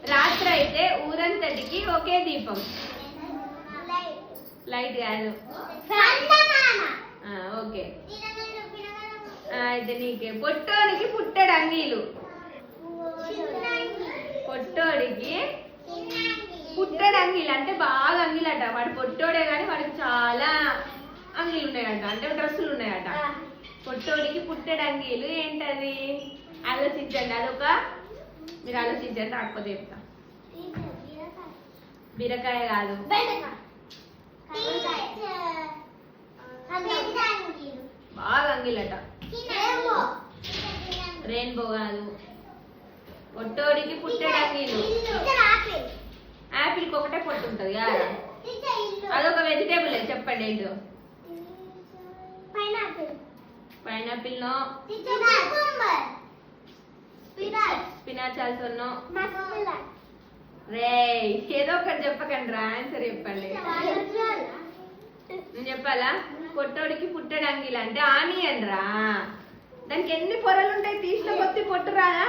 రాత్రి అయితే ఊరంతటికి ఒకే దీపం. లైట్ కాదు. ఓకే అయితే నీకే. పొట్టోడికి పుట్టెడు అంగీలు. పొట్టోడికి పుట్టెడు అంగీలు అంటే బాగా అంగీలట. వాడు పొట్టోడే కానీ వాడికి చాలా అంగీలు ఉన్నాయట, అంటే డ్రెస్సులు ఉన్నాయట. పొట్టోడికి పుట్టెడు అంగీలు ఏంటది? ఆలోచించండి. అదొక మీరు ఆలోచించండి, రాకపోతే చెప్తా. బీరకాయ కాదు. బాగా అంగిలట. రెయిన్బో కాదు. పొట్టోడికి పుట్టెడు అంగీలు. యాపిల్కి ఒకటే పొట్టు ఉంటుంది కదా, అదొక వెజిటేబుల్. చెప్పండి ఏంటో. Pineapple no. Spinach also no. రే ఏదో ఒకటి చెప్పకండి రా, ఆన్సర్ చెప్పండి. నేను చెప్పాలా? పొట్టోడికి పుట్టెడు అంగీలు అంటే ఆనియన్ రా. దానికి ఎన్ని పొరలు ఉంటాయి? తీసిన కొద్ది పొట్టు రాదా?